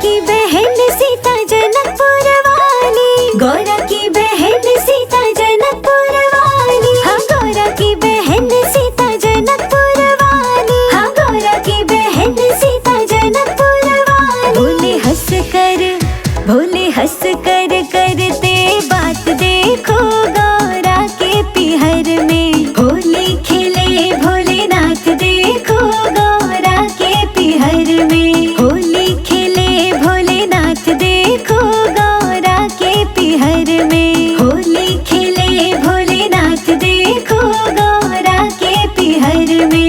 की बहन सीता जनकपुर वाली, गौरा की बहन सीता जनकपुर वाली, हाँ गौरा की बहन सीता जनकपुर वाली, हाँ गौरा की बहन सीता जनकपुर वाली। भोले हंस कर करते बात देखो गौरा के पिहर में, होली खेले भोलेनाथ देखो गौरा के पिहर में, होली खेले भोलेनाथ देखो गौरा के पिहर में, होली खेले भोलेनाथ देखो गौरा के पिहर में।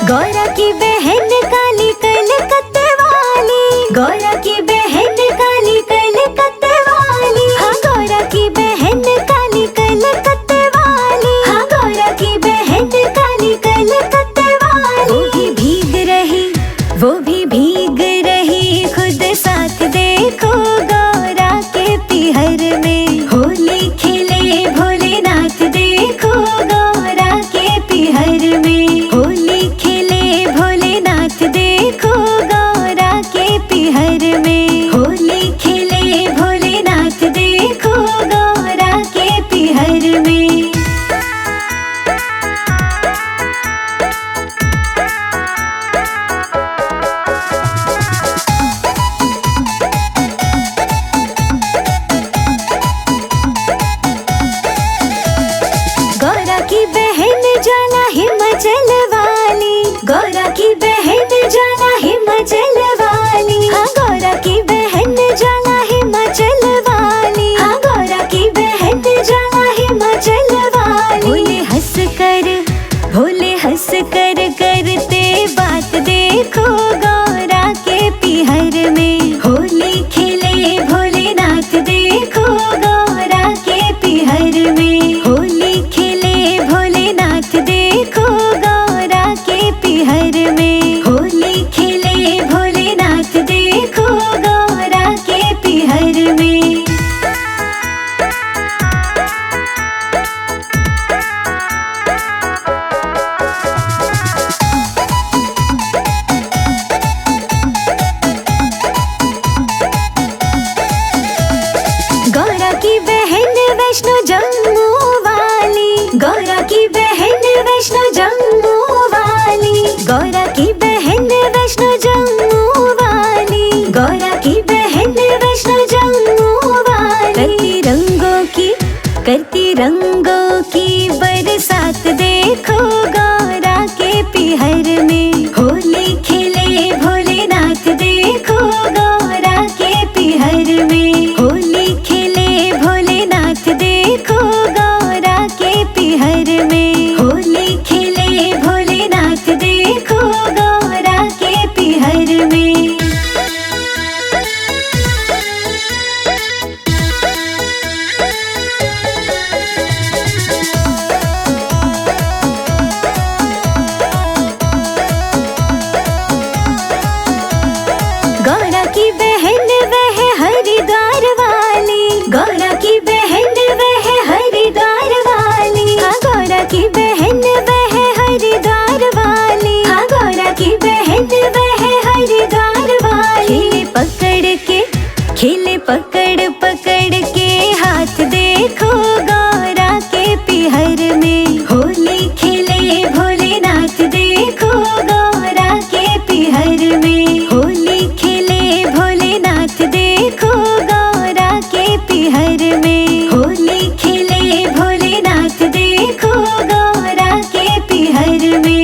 गौरा की बहन काली कलकत्ते वाली, गौरा की बहन काली कलकत्ते वाली, हाँ गौरा की बहन काली कलकत्ते वाली, हाँ गौरा की बहन काली कलकत्ते वाली। वो भी भीग रही खुद साथ देखो गौरा के पिहर में, होली खेले भोलेनाथ देखो गौरा के पिहर में, होली खेले भोलेनाथ देखो गौरा के पिहर में, होली खेले भोलेनाथ देखो गौरा के पिहर में। गौरा की बहन जाना हिमाचल वाली, गौरा की बहन जाना हिमाचल वाली, हाँ गौरा की बहन जाना हिमाचल वाली, हाँ गौरा की बहन जाना हिमाचल वाली। भोले हंस कर करते बात देखो गौरा के पिहर में, होली खेले भोलेनाथ देखो गौरा के पिहर में, होली खेले भोलेनाथ देखो गौरा के पिहर में, होली खेले भोलेनाथ देखो गौरा के पिहर में। गौरा की बहन वैष्णो जम्मू वाली, गौरा की बहन वैष्णो जम्मू वाली, गौरा की बहन वैष्णो जम्मू वाली, गौरा की बहन वैष्णो जम्मू वाली। करती रंगों की बरसात देखो गौरा के पिहर में, होली खेले भोलेनाथ देखो गौरा के पिहर में, होली खेले भोलेनाथ देखो गौरा के पिहर में, होली खेले भोलेनाथ देखो गौरा के पिहर में। गौरा की बहन वह हरिद्वार वाली, गौरा की बहन वह हरिद्वार वाली, हाँ गौरा की बहन वह हरिद्वार वाली, हाँ गौरा की बहन वह हरिद्वार वाली। खेले पकड़ के हाथ देखो गौरा के पिहर में, होली खेले भोलेनाथ देखो गौरा के पिहर में, होली खेले भोलेनाथ देखो गौरा के पिहर में, होली खेले भोलेनाथ देखो गौरा के पिहर में।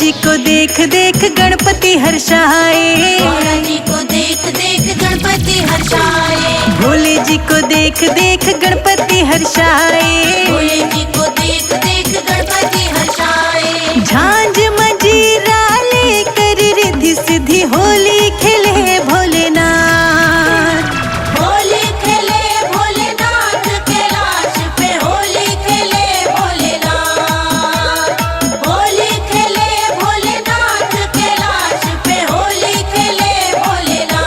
जी को देख देख गणपति हर्षाए, गौरा जी को देख देख गणपति हर्षाए, भोले जी को देख देख गणपति हर्षाए, भोले जी को देख देख गणपति हर्षाए। झांझ मंजीरा लेकर रिद्धि सिद्धि होली खेले भोलेनाथ, होली खेले भोलेनाथ कैलाश पे, होली खेले भोलेनाथ, होली खेले भोलेनाथ कैलाश पे, होली खेले भोलेनाथ।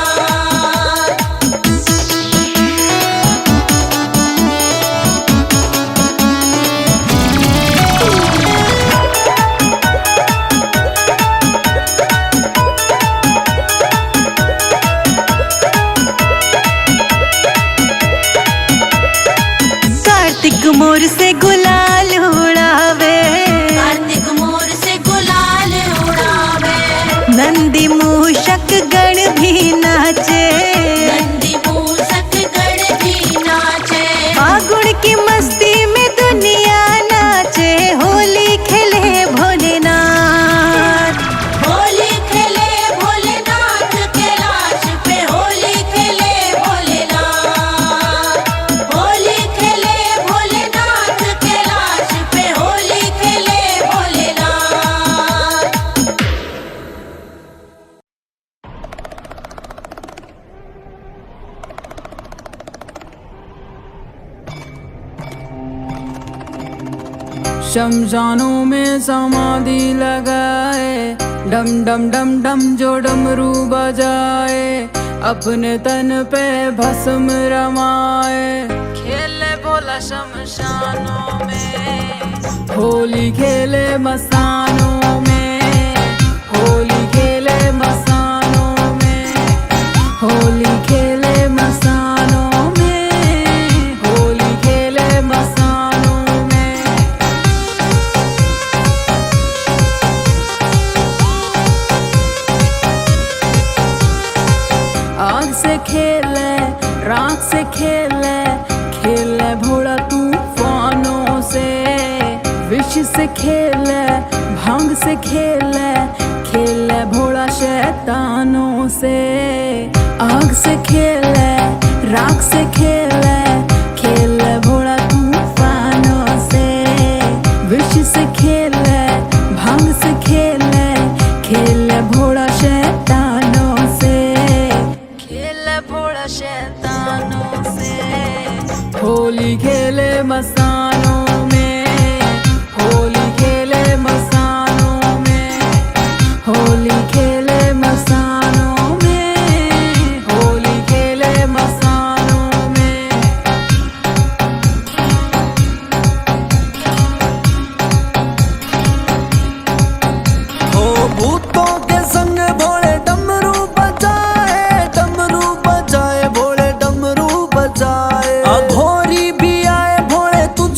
कार्तिक मोर से गुलाल उड़ावे, कार्तिक मोर से गुलाल उड़ावे, नंदी मूषक गण भी नाचे, नंदी मूषक गण भी नाचे, फागुन की मस्ती में दुनिया नाचे, होली खेले भोलेनाथ, होली खेले भोलेनाथ कैलाश पे, होली खेले भोलेनाथ, होली खेले भोलेनाथ कैलाश पे, होली खेले भोलेनाथ। शमशानों में समाधि लगाए, डम डम डम डम जो डमरू बजाए, अपने तन पे भस्म रमाए, खेले भोला शमशानों में, होली खेले मसानों में, होली खेले मसानों में, होली खेले मसानों में, होली खेले मसानों में। आग से खेले, राख से खेले, खेले भोला तूफानों से, विष से खेले, भांग से खेले, खेले भोला शैतानों से। आग से खेले, राख से खेले, खेले भोला तूफानों से, विष से खेले, भांग से खेले, खेले भोला शैतानों से, खेले भोला शैतानों से। होली खेले मसानों में, होली खेले मसानों में, होली खेले मसानों में, होली खेले मसानों में। ओ भूतों के संग भोले डमरू बजाए भोले डमरू बजाए। अघोरी भी आए भोले तुझ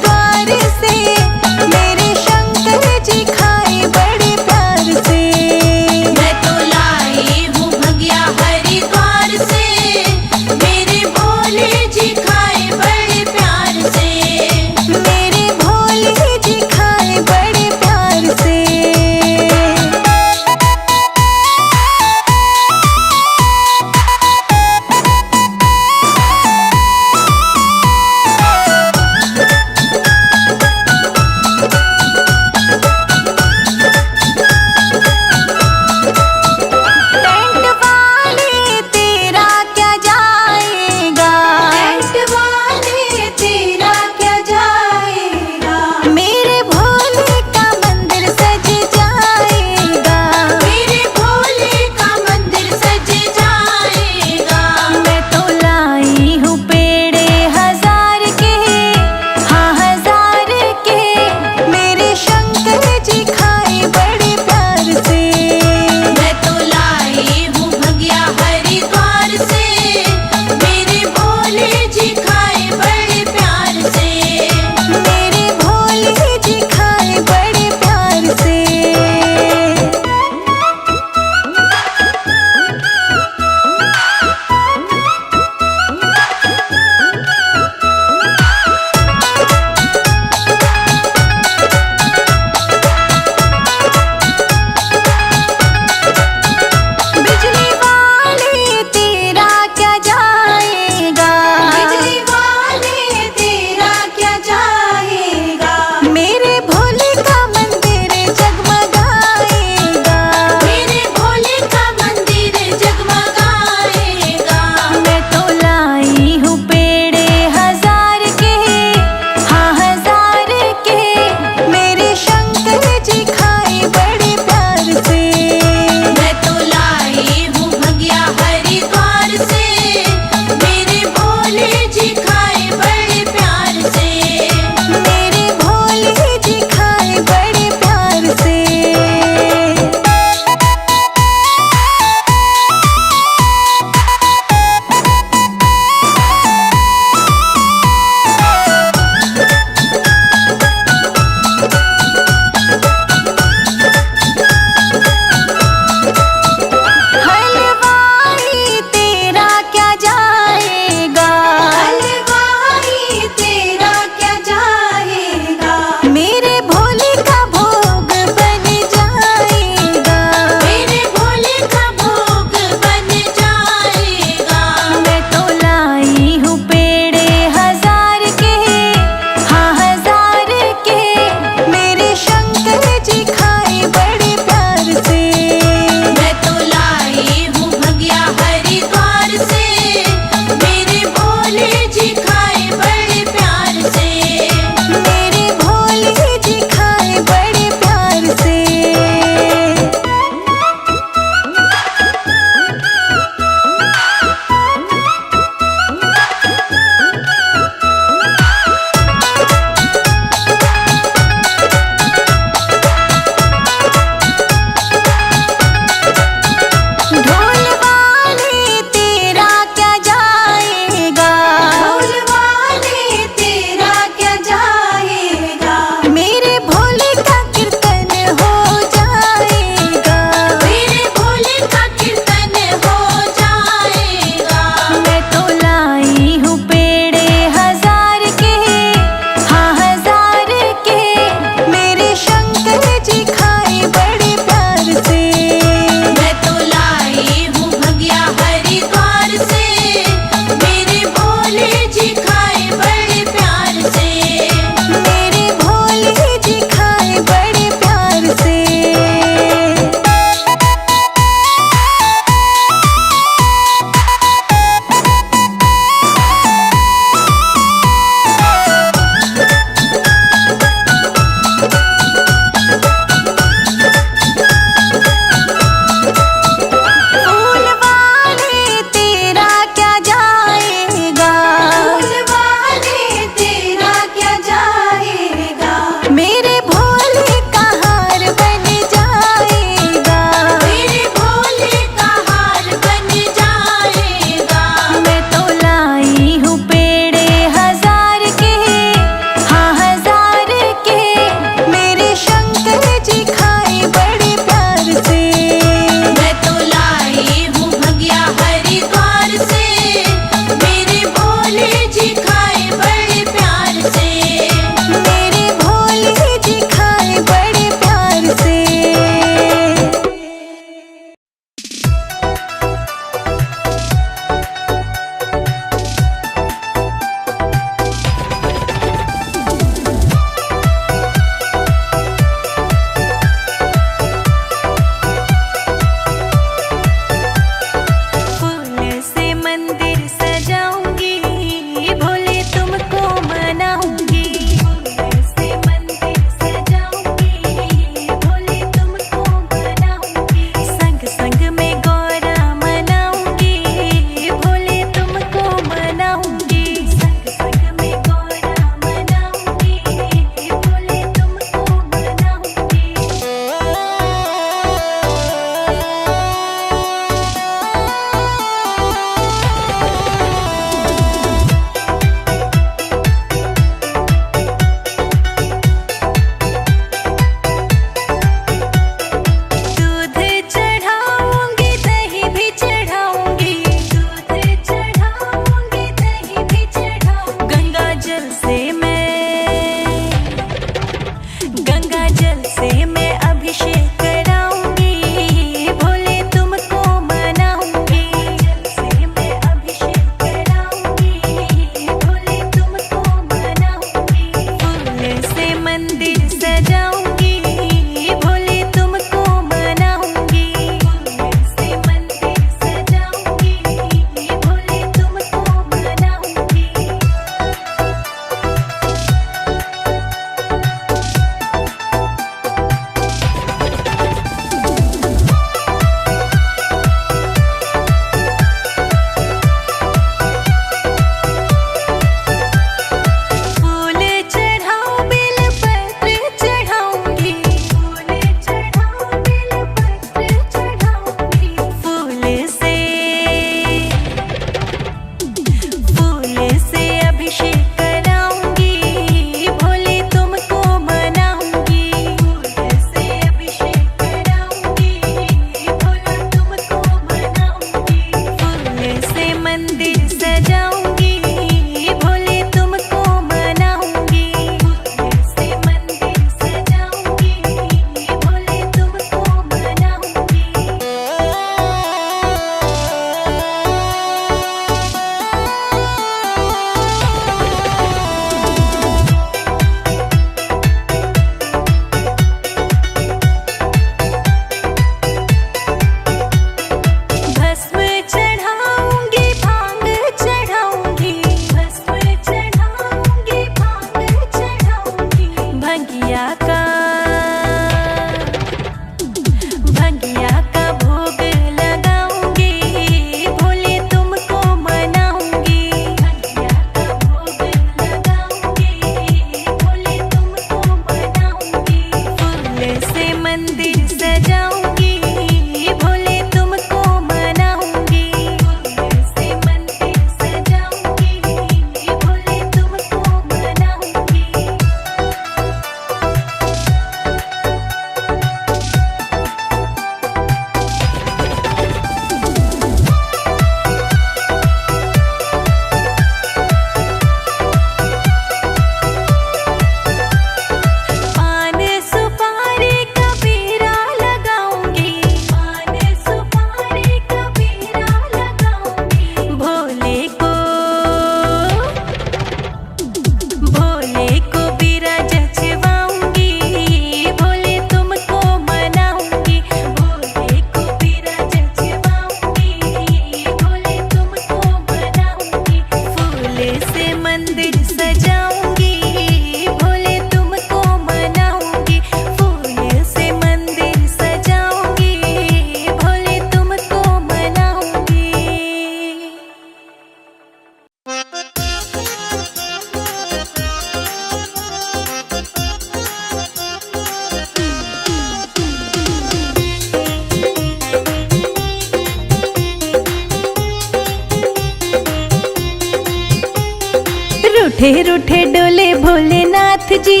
रूठे रूठे डोले भोलेनाथ जी,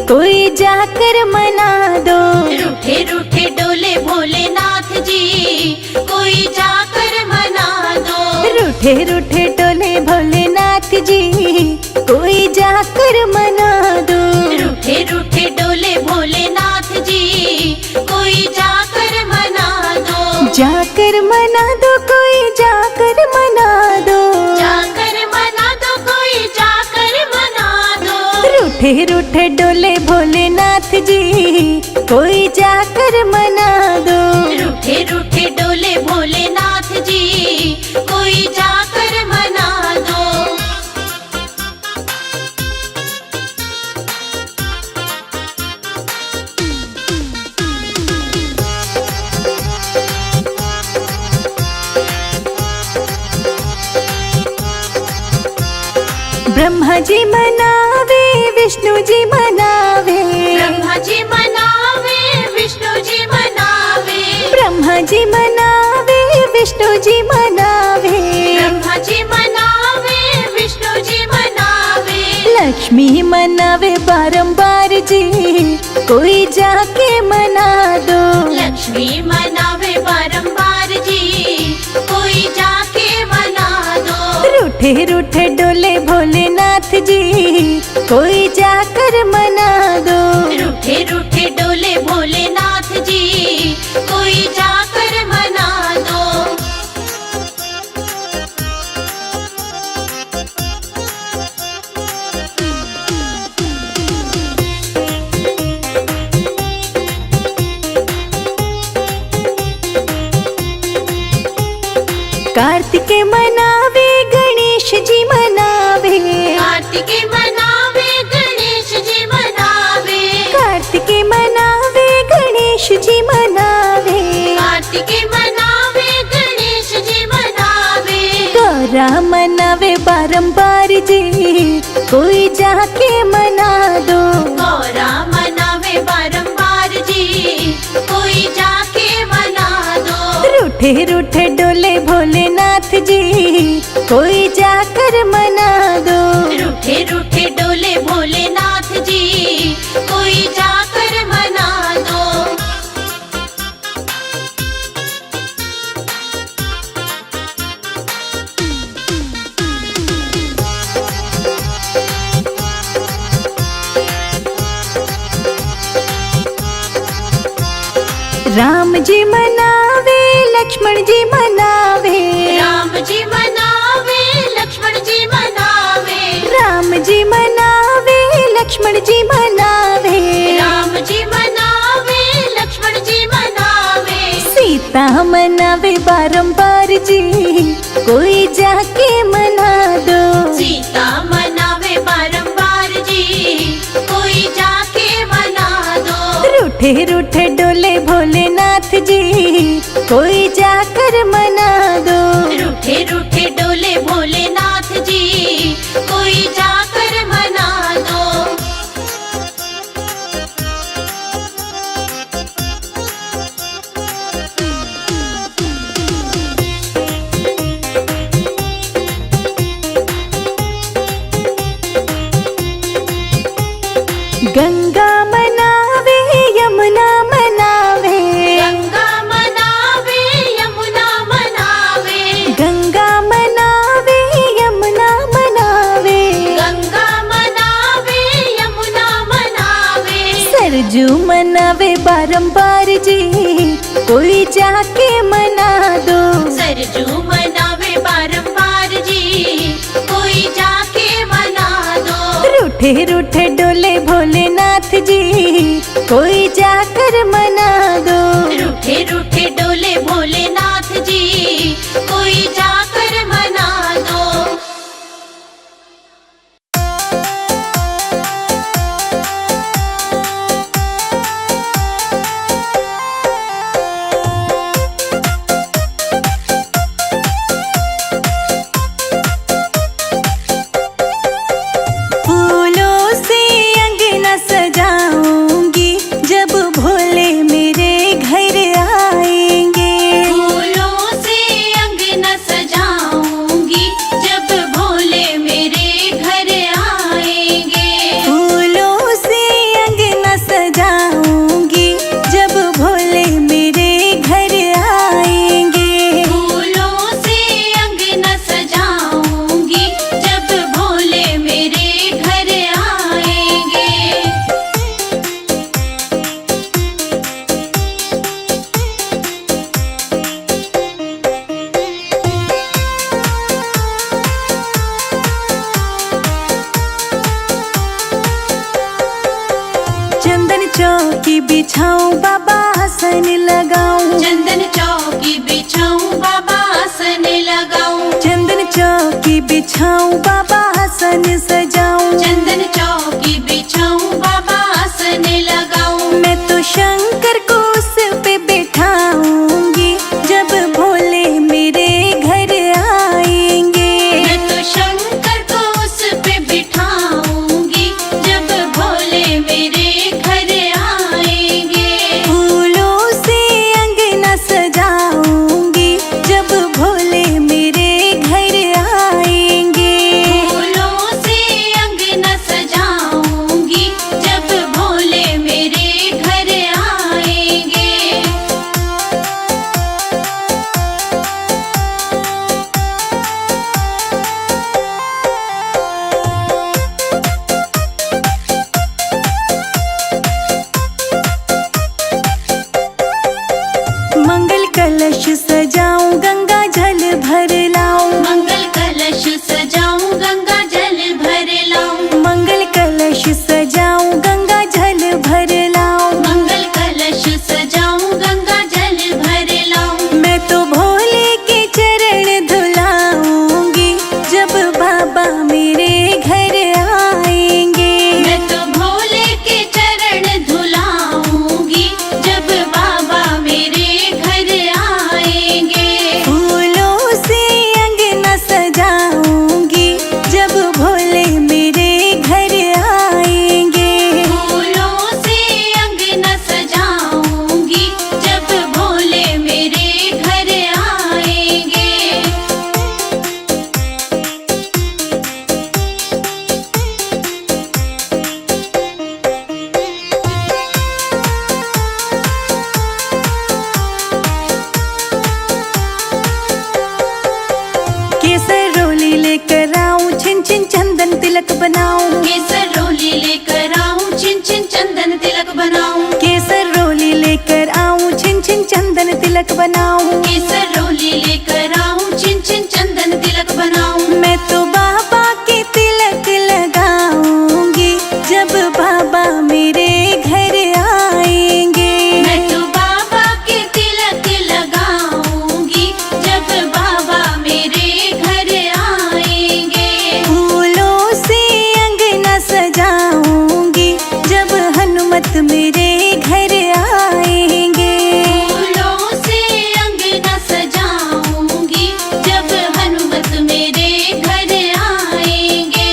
कोई जाकर मना दो। रूठे रूठे डोले भोलेनाथ जी, कोई जाकर मना दो। रूठे रूठे डोले भोलेनाथ जी, कोई जाकर मना दो। रूठे रूठे डोले भोलेनाथ जी, कोई जाकर मना दो। जाकर मना दो, कोई जाकर मना दो। जाकर मना दो, कोई जाकर मना दो। रूठे रूठे डोले भोलेनाथ जी, कोई जाकर मना दो। रूठे रूठे डोले भोलेनाथ जी, कोई जाकर मना दो। ब्रह्मा जी मनावे, विष्णु जी मनावे। ब्रह्मा जी मनावे, विष्णु जी मनावे। ब्रह्मा जी मनावे, विष्णु जी मनावे। ब्रह्मा जी मनावे, विष्णु जी मनावे। लक्ष्मी मनावे बारंबार जी, कोई जाके मना दो। लक्ष्मी मनावे बारंबार जी, कोई जाके मना दो। रूठे रूठे डोले भोलेनाथ जी, कोई जाकर मना दो। रूठे रूठे डोले भोलेनाथ जी, कोई जाकर मना दो। कार्तिके मनावे, गणेश जी मनावे। कार्तिके मनावे, गणेश जी मनावे। कार्तिके मनावे, गणेश जी मनावे। कार्तिके मनावे, गणेश जी मनावे। गौरा मनावे बारंबार जी, कोई जाके मना दो। गौरा मनावे बारंबार जी, कोई जाके मना दो। रूठे रूठे डोले भोलेनाथ जी, कोई जाकर मना दो। रूठे रूठे डोले भोलेनाथ जी, कोई जाकर मना दो। राम जी मनावे, लक्ष्मण जी मनावे। राम जी मनावे, लक्ष्मण जी मनावे। राम जी मनावे, लक्ष्मण जी मनावे। राम जी मनावे, लक्ष्मण जी मनावे। सीता मनावे बारंबार जी, कोई जाके मना दो। सीता मनावे बारंबार जी, कोई जाके मना दो। रूठे रूठे डोले भोलेनाथ जी, कोई जाकर मना दो। रूठे रूठे डोले भोलेनाथ जी, कोई जाकर मना दो। गंगा मनावे, यमुना मनावे। गंगा मनावे, यमुना मनावे। गंगा मनावे, यमुना मनावे। गंगा मनावे, यमुना मनावे। सरजू मनावे बारंबार जी, कोई जाके मना दो। सरजू मनावे बारंबार जी, कोई जाके मना दो। रूठे रूठे डोले भोलेनाथ जी, कोई जाकर मना दो। रूठे रूठे डोले भोलेनाथ जी, कोई जाकर मना दो। फूलों से अंगना सजाऊंगी, जब भोले मेरे घर आए। चौकी बिछाऊं बाबा आसन लगाऊं, चंदन चौकी बिछाऊं बाबा आसन लगाऊं, चंदन चौकी बिछाऊं बाबा आसन सजाऊं, चंदन चौकी बिछाऊं बाबा आसन लगाऊं। मैं तो शंकर को उस पे बिठाऊंगी जब भोले मेरे घर आएंगे। मैं तो शंकर को उस पे बिठाऊंगी जब भोले मेरे घर आएंगे। फूलों से अंगना सजाऊंगी जब भोले मेरे घर आएंगे। फूलों से अंगना सजाऊंगी जब भोले मेरे घर आएंगे। मंगल कलश सजाऊं गंगा जल भर लाऊं, मंगल कलश सजाऊं गंगा जल भर लाऊं, मंगल कलश सजाऊं गंगा जल भर लाऊं। मंगल कलश सजाऊं गंगा जल भर लाऊं। मैं तो भोले के चरण धुलाऊंगी जब बाबा मेरे घर आएंगे। मैं तो भोले के चरण धुलाऊंगी जब बाबा मेरे घर आएंगे। फूलों से अंगना सजाऊंगी जब भोले मेरे घर आएंगे। फूलों से अंगना सजाऊंगी जब भोले मेरे घर आएंगे। केसर रोली लेकर आऊं छिन छिन चंदन तिलक बनाऊं, केसर रोली लेकर आऊं छिन छिन चंदन तिलक बनाऊं, केसर रोली लेकर आऊं छिन छिन चंदन तिलक बनाऊं। केसर रोली लेकर आऊं छिन छिन चंदन तिलक बनाऊं। मैं तो बाबा के तिलक लगाऊंगी जब बाबा मेरे घर आएंगे। मैं तो बाबा के तिलक लगाऊंगी जब बाबा मेरे घर आएंगे। फूलों से अंगना सजाऊंगी जब हनुमत मेरे घर आएंगे। फूलों से अंगना सजाऊंगी जब हनुमत मेरे घर आएंगे।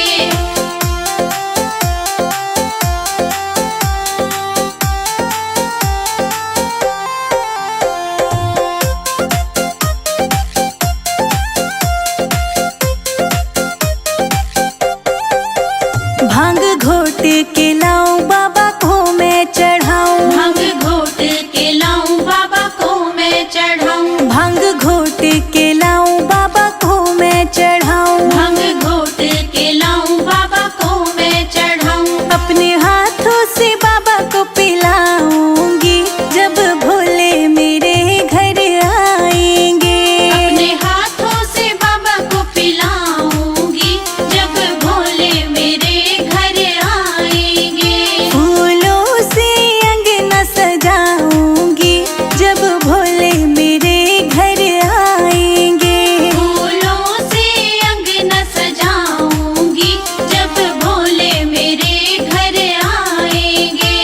भांग घोट के लाऊं बाबा को मैं चढ़ाऊं, भांग घोट के लाऊं बाबा को मैं चढ़ाऊं, भांग घोट के लाऊं बाबा को मैं चढ़ाऊं। भांग घोट के लाऊं बाबा को मैं चढ़ाऊं। अपने हाथों से बाबा को पिलाऊंगी जब भोले मेरे घर आएंगे। अपने हाथों से बाबा को पिलाऊंगी जब भोले मेरे घर आएंगे। फूलों से अंगना सजाऊंगी जब भोले मेरे घर आएंगे। फूलों से अंगना सजाऊंगी जब भोले मेरे घर आएंगे।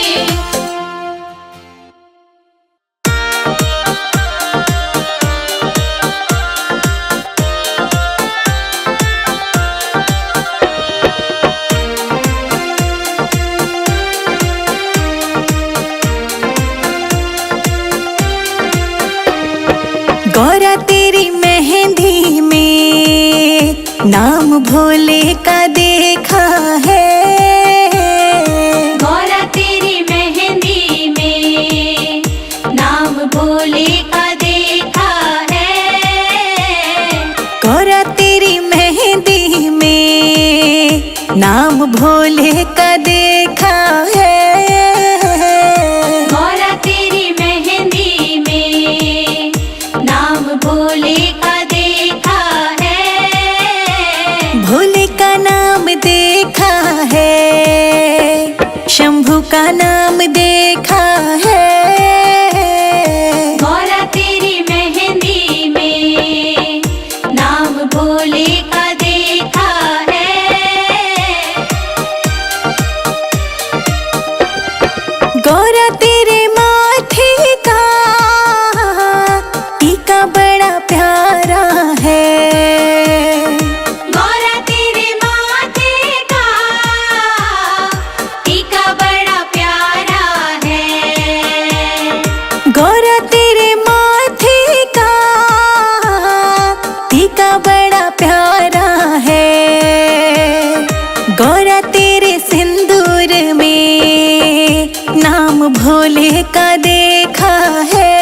गौरा तेरी मेहंदी में नाम भोले का देखा है। गौरा तेरी मेहंदी में नाम भोले का देखा है। गौरा तेरी मेहंदी में नाम भोले का देखा है। गौरा तेरी मेहंदी में नाम भोले का देखा है। भोले का नाम देखा है, शंभू का नाम देखा भोले का देखा है।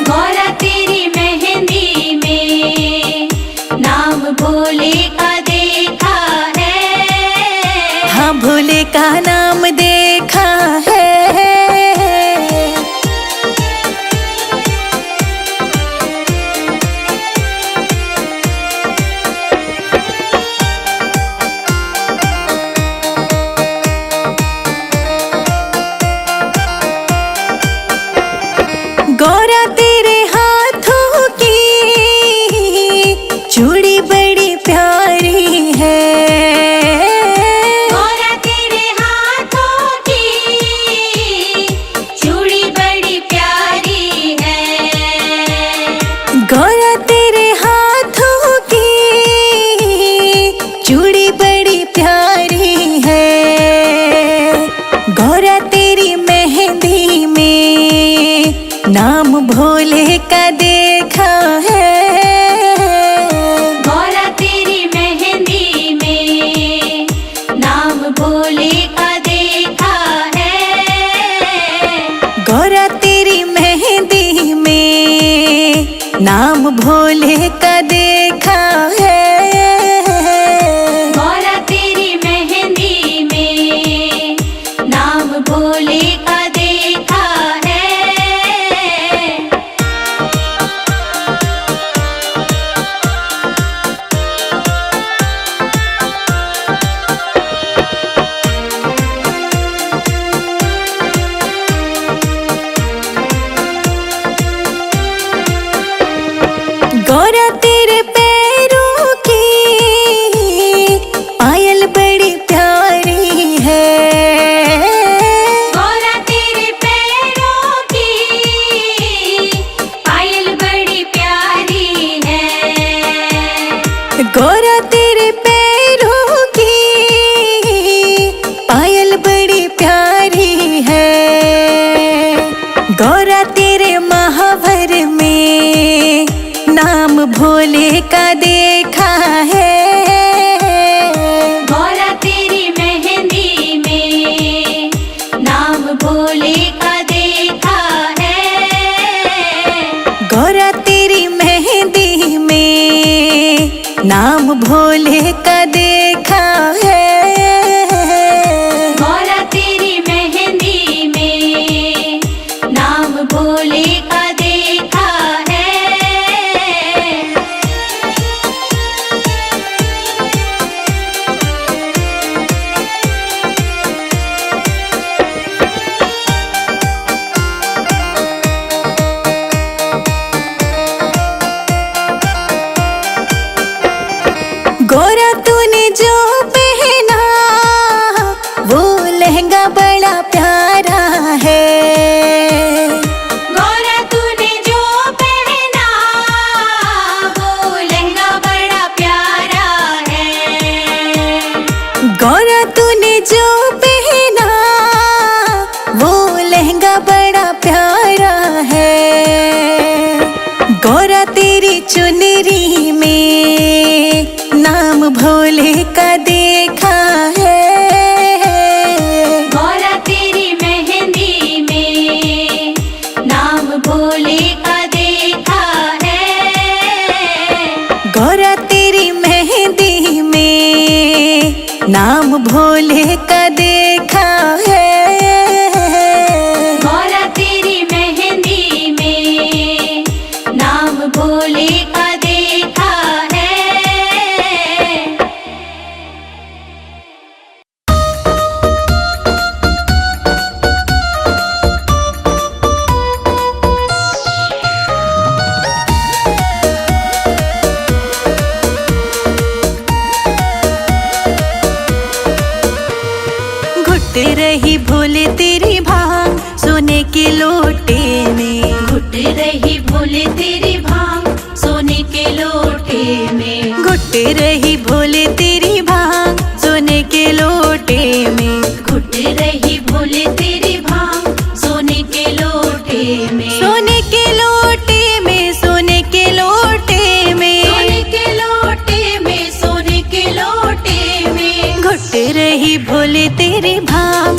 गौरा तेरी मेहंदी में नाम भोले का देखा है। हाँ भोले का नाम देखा है। गौरा तेरे हाथों की चूड़ी बड़ी प्यारी है। गौरा तेरे हाथों की चूड़ी बड़ी प्यारी है। गौरा तेरे हाथों की चूड़ी बड़ी प्यारी है। गौरा तेरी मेहंदी में नाम भोले का देखा है। गौरा तेरी मेहंदी में नाम भोले का देखा है। गौरा तेरी मेहंदी में नाम भोले का देखा है। गौरा तेरी मेहंदी में नाम भोले का देखा है। गौरा तेरे पैरों की पायल बड़ी प्यारी है। गौरा तेरे पैरों की पायल बड़ी प्यारी है। गौरा तेरे पैरों की पायल बड़ी प्यारी है। गौरा तेरे महावर में नाम भोले का देखा है। गौरा तेरी मेहंदी में नाम भोले का देखा है। गौरा तेरी मेहंदी में नाम भोले का देखा है। गौरा तेरी मेहंदी में नाम भोले का देखा है। गौरा तूने जो पहना वो लहंगा बड़ा प्यारा है। गौरा तूने जो पहना वो लहंगा बड़ा प्यारा है। गौरा तूने जो पहना वो लहंगा बड़ा प्यारा है। गौरा तेरी चुनरी में नाम भोले का देखा है। गौरा तेरी मेहंदी में नाम भोले का देखा है। गौरा तेरी मेहंदी में नाम भोले का देखा है। गौरा तेरी मेहंदी में नाम भोले का देखा है। घुट रही भोले तेरी भांग सोने के लोटे में। घुट रही भोले तेरी भांग सोने के लोटे में। घुट रही भोले तेरी भांग सोने के लोटे में। घुट रही भोले तेरी भांग सोने के लोटे में। सोने के लोटे में, सोने के लोटे में, सोने के लोटे में, सोने के लोटे में। घुट रही भोले तेरी भांग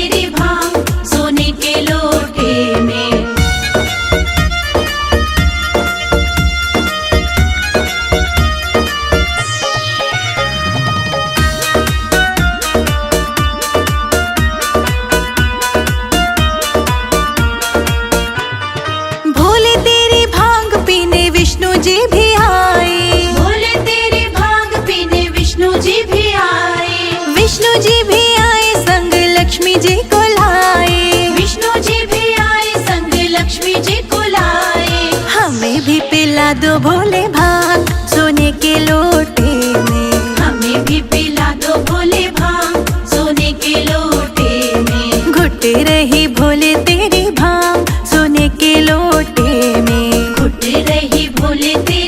तेरी भांग सोने के लोटे में। भोले तेरी भांग पीने विष्णु जी भी आए। भोले तेरी भांग पीने विष्णु जी भी आए। विष्णु जी भी आए संग लक्ष्मी जी को लाए। विष्णु जी भी आए संग लक्ष्मी जी को लाए। हमें भी पिला दो भोले भांग सोने के लोटे में। हमें भी पिला दो भोले भांग सोने के लोटे में। घुट रही भोले तेरी भांग सोने के लोटे में। घुट रही भोले तेरी